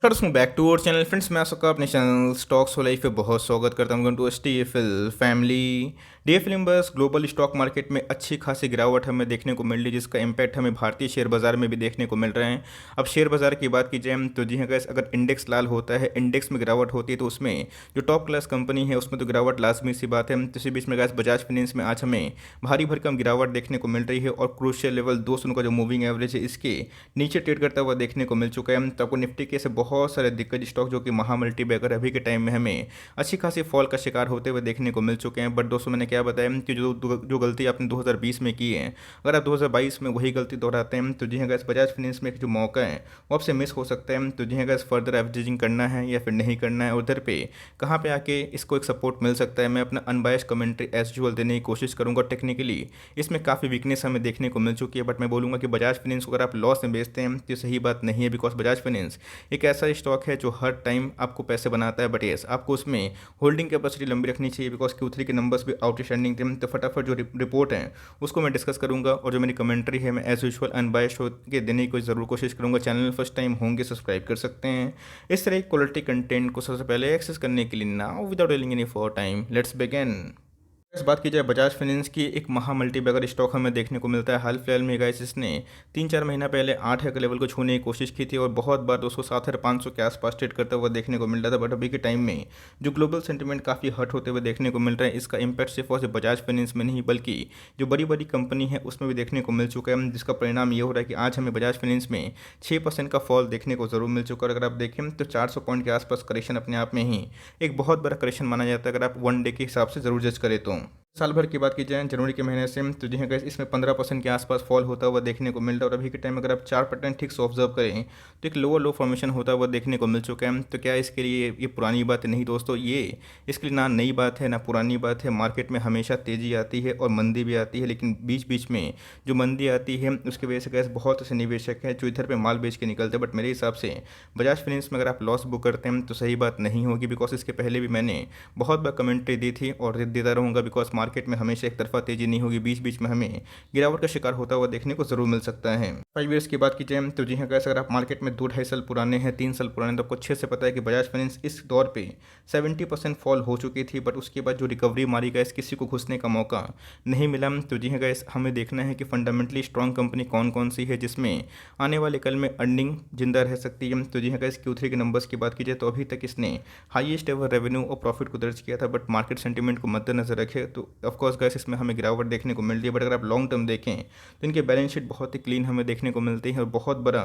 Welcome back to our channel friends. मैं आपका अपने चैनल स्टॉक्स हो लाइफ पे बहुत स्वागत करता हूँ। टू टीएफएल फैमिली डीएफएल बस ग्लोबल स्टॉक मार्केट में अच्छी खासी गिरावट हमें देखने को मिल रही है, जिसका इम्पैक्ट हमें भारतीय शेयर बाजार में भी देखने को मिल रहे हैं। अब शेयर बाजार की बात की जाए तो जी हाँ गैस, अगर इंडेक्स लाल होता है, इंडेक्स में गिरावट होती है, तो उसमें जो टॉप क्लास कंपनी है उसमें तो गिरावट लाजमी सी बात है। तो इसी बीच में गैस बजाज फाइनेंस में आज हमें भारी भरकम गिरावट देखने को मिल रही है और क्रूशियल लेवल 200 का जो मूविंग एवरेज है इसके नीचे ट्रेड करता हुआ देखने को मिल चुका है। तो आपको निफ्टी के ऐसे बहुत सारे दिग्गज स्टॉक जो कि महामल्टी बैगर अभी के टाइम में हमें अच्छी खासी फॉल का शिकार होते हुए देखने को मिल चुके हैं। बट दोस्तों, मैंने क्या बताया कि जो गलती आपने 2020 में की है, अगर आप 2022 में वही गलती दोहराते हैं तो जी हाँ गैस, बजाज फाइनेंस में एक जो मौका है वो आपसे मिस हो सकता है। तो जी हाँ गैस, फर्दर एवरेजिंग करना है या फिर नहीं करना है, उधर पे कहाँ पे आके इसको एक सपोर्ट मिल सकता है। मैं अपना अनबायस्ड कमेंट्री एज यूजुअल देने की कोशिश करूंगा। टेक्निकली इसमें काफ़ी वीकनेस हमें देखने को मिल चुकी है, बट मैं बोलूँगा कि बजाज फाइनेंस को अगर आप लॉस में बेचते हैं तो सही बात नहीं है। बिकॉज बजाज फाइनेंस एक ऐसा स्टॉक है जो हर टाइम आपको पैसे बनाता है, बट येस आपको उसमें होल्डिंग कैपेसिटी लंबी रखनी चाहिए। बिकॉज Q3 के नंबर्स भी आउटस्टैंडिंग थे। तो फटाफट जो रिपोर्ट है उसको मैं डिस्कस करूंगा, और जो मेरी कमेंट्री है मैं एज यूजुअल अनबायस्ड होकर देने की ज़रूर कोशिश करूंगा। चैनल में फर्स्ट टाइम होंगे सब्सक्राइब कर सकते हैं। इस तरह की क्वालिटी कंटेंट को सबसे पहले एक्सेस करने के लिए now without wasting any for time let's begin. इस बात की जाए बजाज फाइनेंस की, एक महा मल्टीबैगर स्टॉक हमें देखने को मिलता है। हाल फिलहाल में गाइस इसने 3-4 महीना पहले 8 के लेवल को छूने की कोशिश की थी और बहुत बार 207,500 के आसपास ट्रेड करता हुआ देखने को मिल रहा था। बट अभी के टाइम में जो ग्लोबल सेंटीमेंट काफ़ी हर्ट होते हुए देखने को मिल रहा है, इसका इंपैक्ट सिर्फ और सिर्फ बजाज फाइनेंस में नहीं बल्कि जो बड़ी बड़ी कंपनी है उसमें भी देखने को मिल चुका है। जिसका परिणाम ये हो रहा है कि आज हमें बजाज फाइनेंस में 6% का फॉल देखने को जरूर मिल चुका है। और अगर आप देखें तो 400 पॉइंट के आसपास करेक्शन अपने आप में ही एक बहुत बड़ा करेक्शन माना जाता है, अगर आप वन डे के हिसाब से जरूर जज करें तो। साल भर की बात की जाए जनवरी के महीने से तो जी हाँ गाइस, इसमें 15% के आसपास फॉल होता हुआ देखने को मिल रहा है। और अभी के टाइम अगर आप 4 पैटर्न ठीक से ऑब्जर्व करें तो एक लोअर लो फॉर्मेशन होता हुआ देखने को मिल चुका है। तो क्या इसके लिए ये पुरानी बात नहीं दोस्तों, ये इसके लिए ना नई बात है ना पुरानी बात है। मार्केट में हमेशा तेज़ी आती है और मंदी भी आती है, लेकिन बीच बीच में जो मंदी आती है उसकी वजह से गैस बहुत से निवेशक हैं जो इधर पे माल बेच के निकलते हैं। बट मेरे हिसाब से बजाज फाइनेंस में अगर आप लॉस बुक करते हैं तो सही बात नहीं होगी। बिकॉज इसके पहले भी मैंने बहुत बार कमेंट्री दी थी और देता रहूँगा। बिकॉज मार्केट में हमेशा एक तरफा तेजी नहीं होगी, बीच बीच में हमें गिरावट का शिकार होता हुआ देखने को जरूर मिल सकता है। 5 ईयर्स की बात की जाए तो जी हाँ गैस, अगर आप मार्केट में 2-2.5 साल पुराने हैं, 3 साल पुराने, तो आपको अच्छे से पता है कि बजाज फाइनेंस इस दौर पे 70% फॉल हो चुकी थी। बट उसके बाद जो रिकवरी मारी गैस, किसी को घुसने का मौका नहीं मिला। तो जी हाँ गैस, हमें देखना है कि फंडामेंटली स्ट्रॉन्ग कंपनी कौन कौन सी है जिसमें आने वाले कल में अर्निंग जिंदा रह सकती है। तो जी हाँ गैस, Q3 के नंबर्स की बात की जाए तो अभी तक इसने हाईएस्ट एवर रेवेन्यू और प्रॉफिट को दर्ज किया था। बट मार्केट सेंटीमेंट को मद्देनजर रखे तो ऑफकोर्स गैस इसमें हमें गिरावट देखने को मिल रही है। बट अगर आप लॉन्ग टर्म देखें तो इनके बैलेंस शीट बहुत ही क्लीन हमें देखने को मिलती है और बहुत बड़ा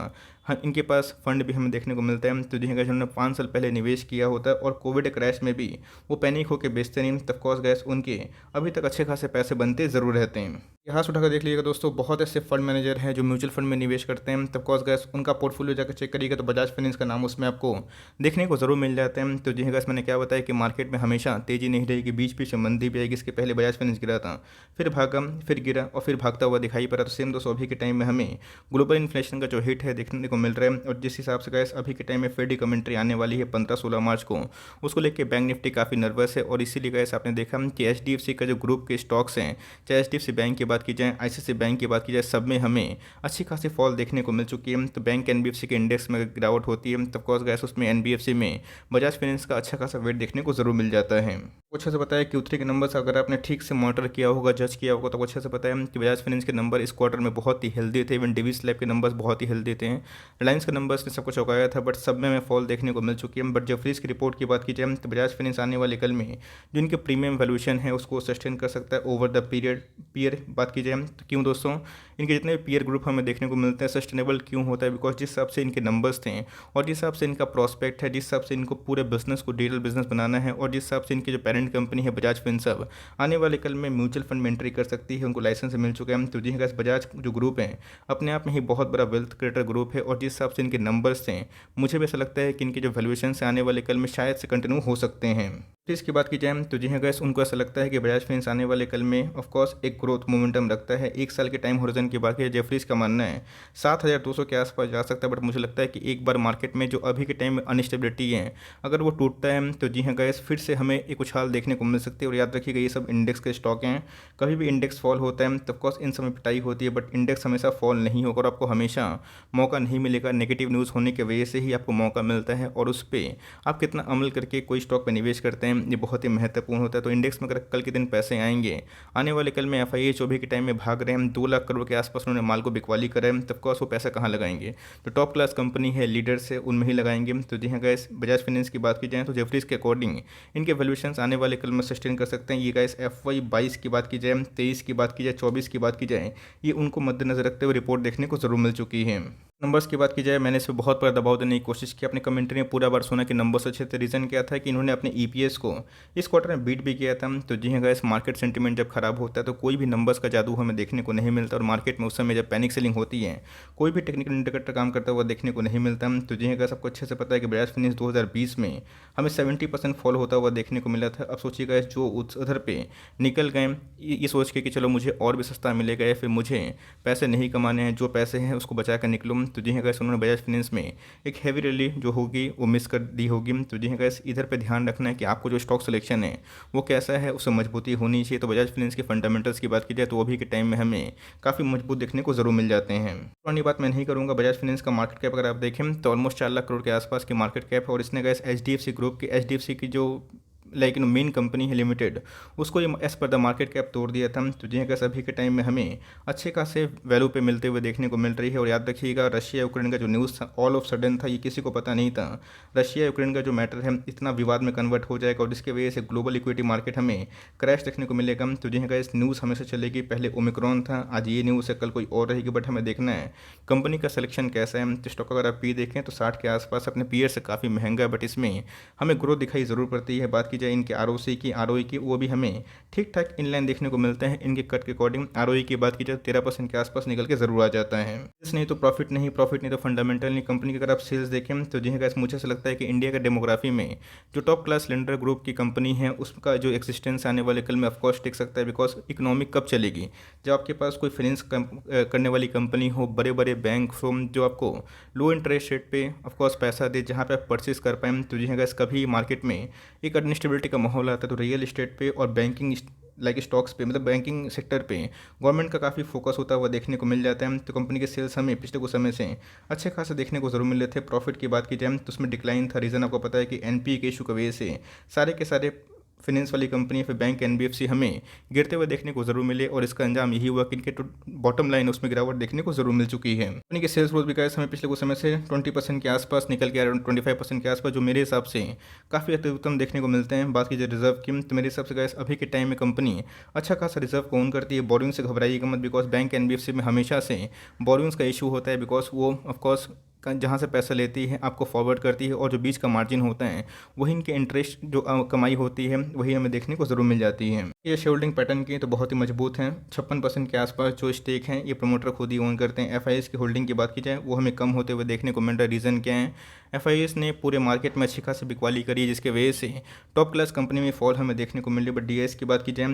इनके पास फंड भी हमें देखने को मिलता है। तो जी हाँ गैस, उन्होंने 5 साल पहले निवेश किया होता है और कोविड क्रैश में भी वो पैनिक होकर बेचते नहीं, तब कॉस गैस उनके अभी तक अच्छे खासे पैसे बनते ज़रूर रहते हैं। इतिहास उठाकर देख लीजिएगा दोस्तों, बहुत ऐसे फंड मैनेजर हैं जो म्यूचुअल फंड में निवेश करते हैं, तब कॉस गैस उनका पोर्टफोलियो जाकर चेक करिएगा तो बजाज फाइनेंस का नाम उसमें आपको देखने को जरूर मिल जाते हैं। तो जी हाँ गैस, मैंने क्या बताया कि मार्केट में हमेशा तेजी नहीं रहेगी, बीच बीच में मंदी भी आएगी। इसके पहले बजाज फाइनेंस गिरा था, फिर भागा, फिर गिरा और फिर भागता हुआ दिखाई पड़ा। तो सेम दोस्तों अभी के टाइम में हमें ग्लोबल इन्फ्लेशन का जो हिट है देखने को मिल रहा है। और जिस हिसाब से गैस अभी के टाइम में फेड की कमेंट्री आने वाली है 15-16 मार्च को, उसको लेकर बैंक निफ्टी काफ़ी नर्वस है। और इसीलिए गैस आपने देखा कि HDFC का जो ग्रुप के स्टॉक्स हैं, चाहे HDFC बैंक की बात की जाए, ICICI बैंक की बात की जाए, सब में हमें अच्छी खासी फॉल देखने को मिल चुकी है। तो बैंक NBFC के इंडेक्स में गिरावट होती है तब कॉस गैस उसमें NBFC में बजाज फाइनेंस का अच्छा खासा वेट देखने को जरूर मिल जाता है। अच्छे से पता है Q3 के नंबर्स अगर आपने ठीक से मॉनिटर किया होगा, जज किया होगा, तो अच्छे से पता है कि बजाज फाइनेंस के नंबर इस क्वार्टर में बहुत ही हेल्दी थे। इवन डिवी स्लैब के नंबर्स बहुत ही हेल्दी थे। रिलायंस के नंबर्स ने सबको चौंकाया था, बट सब में हमें फॉल देखने को मिल चुकी है। बट जेफरीज की रिपोर्ट की बात की जाए तो बजाज फाइनेंस आने वाले कल में जो इनके प्रीमियम वैल्यूएशन है उसको सस्टेन कर सकता है ओवर द पीरियड। पीयर बात की जाए तो क्यों दोस्तों, इनके जितने भी पीयर ग्रुप हमें देखने को मिलते हैं सस्टेनेबल क्यों होता है, बिकॉज जिस हिसाब से इनके नंबर्स थे और जिस हिसाब से इनका प्रॉस्पेक्ट है, जिस हिसाब से इनको पूरे बिजनेस को डिजिटल बिजनेस बनाना है, और जिस हिसाब से इनकी जो पेरेंट कंपनी है बजाज फिनसर्व आने वाले कल में म्यूचुअल फंड में एंट्री कर सकती है, उनको लाइसेंस मिल चुका है। तो जी हाँ, बजाज जो ग्रुप है अपने आप में ही बहुत बड़ा वेल्थ क्रिएटर ग्रुप है। और जिस हिसाब से इनके नंबर्स हैं, मुझे भी ऐसा लगता है कि इनके जो वैल्यूएशन से आने वाले कल में शायद से कंटिन्यू हो सकते हैं। फिर इसकी बात की जाए तो जी हाँ गैस, उनको ऐसा लगता है कि बजाज फाइनेंस आने वाले कल में ऑफ कोर्स एक ग्रोथ मोमेंटम रखता है। एक साल के टाइम होरिजन की बात की जेफरीज का मानना है 7,200 के आसपास जा सकता है, बट मुझे लगता है कि एक बार मार्केट में जो अभी के टाइम में अनस्टेबिलिटी है, अगर वो टूटता है तो जी हाँ गैस, फिर से हमें एक उछाल देखने को मिल सकती है। और याद रखिएगा, ये सब इंडेक्स के स्टॉक हैं, कभी भी इंडेक्स फॉल होता है तो ऑफकोर्स इन समय पिटाई होती है, बट इंडेक्स हमेशा फॉल नहीं होगा और आपको हमेशा मौका नहीं मिलेगा। नेगेटिव न्यूज़ होने की वजह से ही आपको मौका मिलता है, और उस पर आप कितना अमल करके कोई स्टॉक पर निवेश करते हैं, ये बहुत ही महत्वपूर्ण होता है। तो इंडेक्स में अगर कल के दिन पैसे आएंगे, आने वाले कल में एफ आई जो भी के टाइम में भाग रहे हैं, 2 लाख करोड़ के आसपास उन्होंने माल को बिकवाली करा है, तब कोर्स वो पैसा कहाँ लगाएंगे? तो टॉप क्लास कंपनी है, लीडर्स है, उनमें ही लगाएंगे। तो जी हाँ गैस, बजाज फाइनेंस की बात की जाए तो जेफरीज के अकॉर्डिंग इनके वैल्यूएशन आने वाले कल में सस्टेन कर सकते हैं। ये गैस FY 22 की बात की जाए, 23 की बात की जाए, 24 की बात की जाए, ये उनको मद्देनजर रखते हुए रिपोर्ट देखने को जरूर मिल चुकी है। नंबर्स की बात की जाए, मैंने इस पर बहुत बड़ा दबाव देने की कोशिश की, अपनी कमेंट्री में पूरा बार सुना कि नंबर्स अच्छे थे। रीज़न क्या था कि इन्होंने अपने EPS को इस क्वार्टर में बीट भी किया था। तो जी हाँ गाइस, मार्केट सेंटीमेंट जब खराब होता है तो कोई भी नंबर्स का जादू हमें देखने को नहीं मिलता, और मार्केट में उस समय जब पैनिक सेलिंग होती है, कोई भी टेक्निकल इंडिकेटर काम करता हुआ देखने को नहीं मिलता। तो जी हाँ गाइस, आपको अच्छे से पता है कि बजाज फाइनेंस 2020 में हमें 70% फॉल होता हुआ देखने को मिला था। अब सोचिए गाइस, जो उधर पे निकल गए ये सोच के कि चलो मुझे और भी सस्ता मिलेगा, या फिर मुझे पैसे नहीं कमाने हैं, जो पैसे हैं उसको बचा कर निकलूँ। तो जी हाँ गाइस, उन्होंने बजाज फाइनेंस में एक हैवी रैली जो होगी वो मिस कर दी होगी। तो जी हाँ गाइस, इधर पे ध्यान रखना है कि आपको जो स्टॉक सिलेक्शन है वो कैसा है, उससे मजबूती होनी चाहिए। तो बजाज फाइनेंस के फंडामेंटल्स की बात की जाए तो अभी के टाइम में हमें काफ़ी मजबूत देखने को जरूर मिल जाते हैं। पुरानी बात मैं नहीं करूँगा। बजाज फाइनेंस का मार्केट कैप अगर आप देखें तो ऑलमोस्ट 4 लाख करोड़ के आसपास की मार्केट कैप है, और इसने गाइस HDFC ग्रुप की, HDFC की जो लाइक मेन कंपनी है लिमिटेड, उसको ये as per the market cap तोड़ दिया था। तो जी हाँ, अभी के टाइम में हमें अच्छे खासे वैल्यू पे मिलते हुए देखने को मिल रही है। और याद रखिएगा, रशिया यूक्रेन का जो न्यूज़ था ऑल ऑफ सडन था, ये किसी को पता नहीं था। रशिया यूक्रेन का जो मैटर है इतना विवाद में कन्वर्ट हो जाएगा, और जिसकी वजह से ग्लोबल इक्विटी मार्केट हमें क्रैश देखने को मिलेगा। तो जी हाँ, इस न्यूज़ हमेशा चलेगी, पहले ओमिक्रॉन था, आज ये न्यूज़ है, कल कोई और रहेगी, बट हमें देखना है कंपनी का सिलेक्शन कैसा है। तो स्टॉक अगर आप पी देखें तो 60 के आसपास अपने पीयर से काफ़ी महंगा है, बट इसमें हमें ग्रोथ दिखाई ज़रूर पड़ती है। बात की जाए इनके ROC की, ROE की, वो भी हमें ठीक ठाक इनलाइन देखने को मिलते हैं। इनके कट के अकॉर्डिंग ROE की बात की जाए 13% के आसपास निकल के ज़रूर आ जाता है। इस नहीं तो प्रॉफिट नहीं, प्रॉफिट नहीं तो फंडामेंटल नहीं। कंपनी की अगर आप सेल्स देखें तो जी हाँ, मुझे ऐसा लगता है कि इंडिया के डेमोग्राफी में जो टॉप क्लास लेंडर ग्रुप की कंपनी है उसका जो एक्सिस्टेंस आने वाले कल में ऑफकोर्स टिक सकता है। बिकॉज इकोनॉमिक कब चलेगी? जब आपके पास कोई फाइनेंस करने वाली कंपनी हो, बड़े बड़े बैंक फ्रॉम जो आपको लो इंटरेस्ट रेट पे ऑफकोर्स पैसा दे, जहाँ पे आप परचेज कर पाएँ। तो जी हाँ, कभी मार्केट में एक अनस्टेबिलिटी का माहौल आता है तो रियल इस्टेट पे और बैंकिंग लाइक स्टॉक्स पे, मतलब बैंकिंग सेक्टर पे गवर्नमेंट का काफ़ी फोकस होता हुआ देखने को मिल जाता है। तो कंपनी के सेल्स हमें पिछले कुछ समय से अच्छे खासे देखने को जरूर मिल रहे थे। प्रॉफिट की बात की जाए तो उसमें डिक्लाइन था। रीज़न आपको पता है कि NPA के इशू की वजह से सारे के सारे फाइनेंस वाली कंपनी फिर बैंक NBFC हमें गिरते हुए देखने को जरूर मिले, और इसका अंजाम यही हुआ कि इनके बॉटम लाइन उसमें गिरावट देखने को जरूर मिल चुकी है। कंपनी के सेल्स ग्रोथ भी गाइस हमें पिछले कुछ समय से 20% के आसपास निकल के, अराउंड 25% के आसपास, जो मेरे हिसाब से काफ़ी अत्युत्तम देखने को मिलते हैं। बात कीजिए रिजर्व की, तो मेरे हिसाब से गाइस अभी के टाइम में कंपनी अच्छा खासा रिजर्व को ओन करती है। बोरिंग से घबराइएगा मत, बिकॉज बैंक NBFC में हमेशा से बोरिंग्स का इशू होता है, बिकॉज वो ऑफकोर्स जहाँ से पैसा लेती है आपको फॉरवर्ड करती है, और जो बीच का मार्जिन होता है वही इनके इंटरेस्ट जो कमाई होती है वही हमें देखने को ज़रूर मिल जाती है। ये शेयर होल्डिंग पैटर्न की तो बहुत ही मजबूत हैं। 56% के आसपास जो स्टेक हैं ये प्रमोटर खुद ही ओन करते हैं। FIS की होल्डिंग की बात की जाए वो हमें कम होते हुए देखने को मिल रहा है। रीज़न क्या है? FIS ने पूरे मार्केट में अच्छी खासी बिकवाली करी है, जिसके वजह से टॉप क्लास कंपनी में फॉल हमें देखने को मिल रही है। बट DIS की बात की जाए,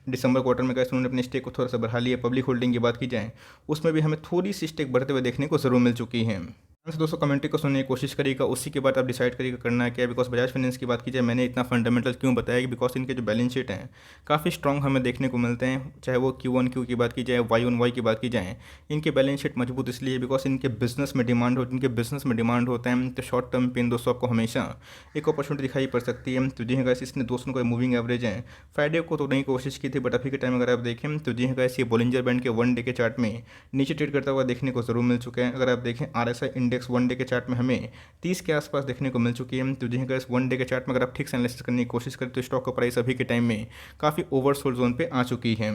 दिसंबर क्वार्टर में कैसे उन्होंने अपने स्टेक को थोड़ा सा बढ़ा लिया। पब्लिक होल्डिंग की बात की जाए उसमें भी हमें थोड़ी सी स्टेक बढ़ते हुए देखने को जरूर मिल चुकी है। से दोस्तों कमेंट्री को सुनने की कोशिश करिएगा, उसी के बाद आप डिसाइड करिएगा करना है क्या। बिकॉज बजाज फाइनेंस की बात की जाए, मैंने इतना फंडामेंटल क्यों बताया कि बिकॉज इनके जो बैलेंस शीट हैं काफ़ी स्ट्रॉन्ग हमें देखने को मिलते हैं। चाहे वो Q1Q की बात की जाए, Y-on-Y की बात की जाए, इनके बैलेंस शीट मजबूत इसलिए बिकॉज इनके बिजनेस में डिमांड होता है। तो शॉर्ट टर्म पेन दोस्तों आपको हमेशा एक अपॉर्चुनिटी दिखाई पड़ सकती है। तो जी हाँ गाइस, इसने दोस्तों का मूविंग एवरेज है फ्राइडे को तोड़ने की कोशिश की थी, बट अभी के टाइम अगर आप देखें तो जी हाँ गाइस, ये बॉलिंजर बैंड के 1 डे के चार्ट में नीचे ट्रेड करता हुआ देखने को जरूर मिल चुका है। अगर आप देखें RSI इंडेक्स 1 डे के चार्ट में हमें 30 के आसपास देखने को मिल चुकी है। तो जी गाइस, 1 डे के चार्ट में अगर आप ठीक से एनालिसिस करने की कोशिश करें तो स्टॉक का प्राइस अभी के टाइम में काफ़ी ओवरसोल्ड जोन पे आ चुकी है।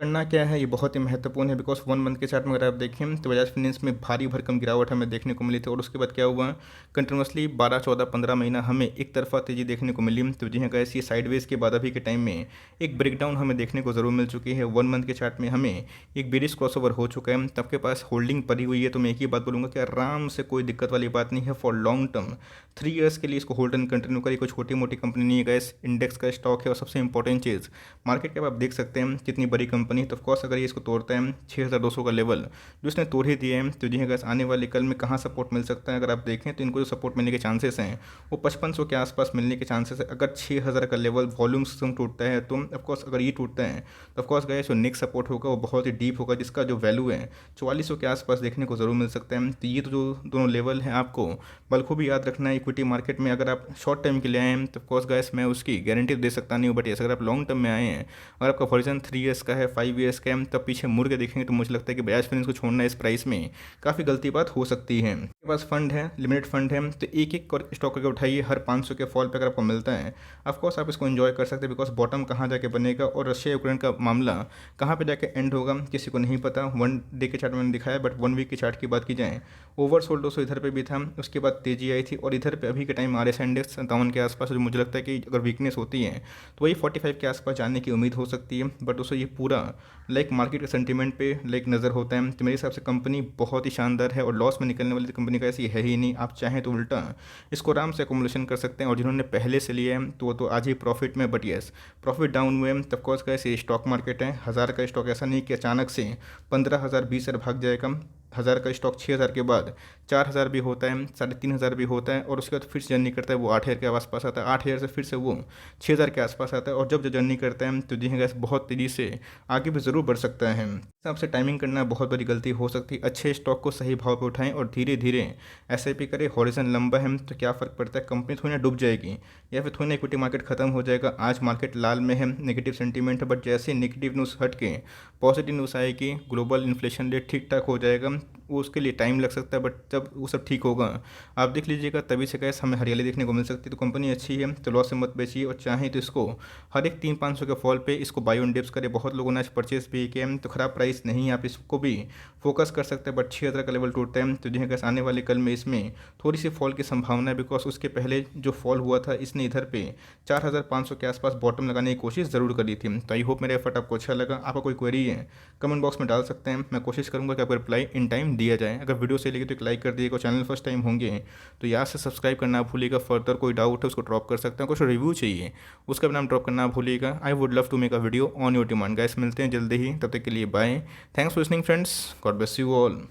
करना क्या है ये बहुत ही महत्वपूर्ण है बिकॉज़ 1 मंथ के चार्ट में अगर आप देखें तो बजाज फाइनेंस में भारी भरकम गिरावट हमें देखने को मिली थी और उसके बाद क्या हुआ कंटिन्यूअसली 12, 14, 15 महीना हमें एक तरफा तेज़ी देखने को मिली। तो जी हाँ गाइस, ये साइडवेज के बाद अभी के टाइम में एक ब्रेकडाउन हमें देखने को ज़रूर मिल चुकी है। 1 मंथ के चार्ट में हमें एक बेरिश क्रॉसओवर हो चुका है, तब के पास होल्डिंग पड़ी हुई है। तो मैं एक ही बात बोलूँगा कि आराम से, कोई दिक्कत वाली बात नहीं है। फॉर लॉन्ग टर्म 3 ईयर्स के लिए इसको होल्ड एंड कंटिन्यू करिए। कोई छोटी मोटी कंपनी नहीं है गाइस, इंडेक्स का स्टॉक है। और सबसे इंपॉर्टेंट चीज़, मार्केट कैप आप देख सकते हैं कितनी बड़ी कंपनी है। तो ऑफकोर्स अगर ये इसको तोड़ता है 6200 का लेवल जो इसने तोड़ ही दिया है, तो जी गाइस आने वाले कल में कहाँ सपोर्ट मिल सकता है अगर आप देखें तो इनको जो सपोर्ट मिलने के चांसेस हैं वो 5500 के आसपास मिलने के चांसेस है। अगर 6000 का लेवल वॉल्यूम सिस्टम टूटता है तो ऑफकोर्स अगर ये टूटता है तो ऑफकोर्स गाइस जो नेक्स्ट सपोर्ट होगा वो बहुत ही डीप होगा, जिसका जो वैल्यू है 4400 के आसपास देखने को ज़रूर मिल सकता है। तो ये तो जो दोनों लेवल हैं आपको बल्कि याद रखना है। इक्विटी मार्केट में अगर आप शॉर्ट टाइम के लिए आए हैं तो ऑफकोर्स गाइस मैं उसकी गारंटी दे सकता नहीं हूँ, बट यस अगर आप लॉन्ग टर्म में आए हैं, अगर आपका वर्जन 3 ईयर्स का है, 5 ईयर्स का है, तब पीछे मुड़ के देखेंगे तो मुझे लगता है कि बजाज फाइनेंस को छोड़ना इस प्राइस में काफ़ी गलती बात हो सकती है। आपके पास फंड है, लिमिटेड फंड है, तो एक एक स्टॉक करके उठाइए। हर 500 के फॉल पे अगर आपको मिलता है ऑफकोर्स आप इसको एंजॉय कर सकते हैं, बिकॉज बॉटम कहाँ जाके बनेगा और रशिया यूक्रेन का मामला कहाँ पे जाके एंड होगा किसी को नहीं पता। 1 डे के चार्ट में मैंने दिखाया, बट 1 वीक के चार्ट की बात की जाए, ओवर सोल्ड 200 इधर पे भी था, उसके बाद तेजी आई थी। और इधर पे अभी के टाइम RSI इंडेक्स 57 के आसपास, जो मुझे लगता है कि अगर वीकनेस होती है तो वही 45 के आसपास जाने की उम्मीद हो सकती है। बट उससे ये पूरा मार्केट के सेंटीमेंट पे नज़र होता है। तो मेरे हिसाब से कंपनी बहुत ही शानदार है और लॉस में निकलने वाली कंपनी का ऐसी है ही नहीं। आप चाहें तो उल्टा इसको आराम से अकोमोलेशन कर सकते हैं, और जिन्होंने पहले से लिया है तो वो तो आज ही प्रॉफिट में। बट यस, प्रॉफिट डाउन हुए हैं तब कॉज का ऐसे स्टॉक मार्केट है। 1000 का स्टॉक ऐसा नहीं कि अचानक से 15,000 20,000 भाग जाएगा। 1000 का स्टॉक 6000 के बाद 4000 भी होता है, 3500 भी होता है, और उसके बाद फिर से जर्नी करता है वो 8000 के आसपास आता है। 8000 से फिर से वो 6000 के आसपास आता है। और जब जर्नी करता है तो जी गैस बहुत तेज़ी से आगे भी ज़रूर बढ़ सकता है। हिसाब से टाइमिंग करना बहुत बड़ी गलती हो सकती है। अच्छे स्टॉक को सही भाव पे उठाएं और धीरे धीरे SIP करें। हॉरिजन लंबा है तो क्या फ़र्क पड़ता है, कंपनी थोड़ी ना डूब जाएगी या फिर थोड़ी ना इक्विटी मार्केट खत्म हो जाएगा। आज मार्केट लाल में है, नेगेटिव सेंटीमेंट है, बट जैसे नेगेटिव न्यूज़ हट के पॉजिटिव न्यूज़ आएगी, ग्लोबल इन्फ्लेशन रेट ठीक ठाक हो जाएगा। वो उसके लिए टाइम लग सकता है, बट जब वो सब ठीक होगा आप देख लीजिएगा, तभी से गैस हमें हरियाली देखने को मिल सकती है। तो कंपनी अच्छी है तो लॉस से मत बेचिए, और चाहें तो इसको हर एक 300-500 के फॉल पे इसको बाय ऑन डिप्स करें। बहुत लोगों ने आज परचेस भी किया है, तो ख़राब प्राइस नहीं है, आप इसको भी फोकस कर सकते हैं। बट 6000 का लेवल टूटता है तो जो है गैस आने वाले कल में इसमें थोड़ी सी फॉल की संभावना है, बिकॉज उसके पहले जो फॉल हुआ था इसने इधर पे 4500 के आसपास बॉटम लगाने की कोशिश ज़रूर करी थी। तो आई होप मेरा एफर्ट आपको अच्छा लगा। आपका कोई क्वेरी है कमेंट बॉक्स में डाल सकते हैं, मैं कोशिश करूँगा कि आपको रिप्लाई इन टाइम दिया जाए। अगर वीडियो सही लगी तो एक लाइक कर दीजिएगा, चैनल फर्स्ट टाइम होंगे तो यहाँ से सब्सक्राइब करना आप भूलिएगा। फर्दर कोई डाउट है उसको ड्रॉप कर सकते हैं, कुछ रिव्यू चाहिए उसका भी नाम ड्रॉप करना आप भूलिएगा। I would love to make a video on your demand. Guys मिलते हैं जल्दी ही, तब तक के लिए bye. Thanks for listening friends, God bless you all.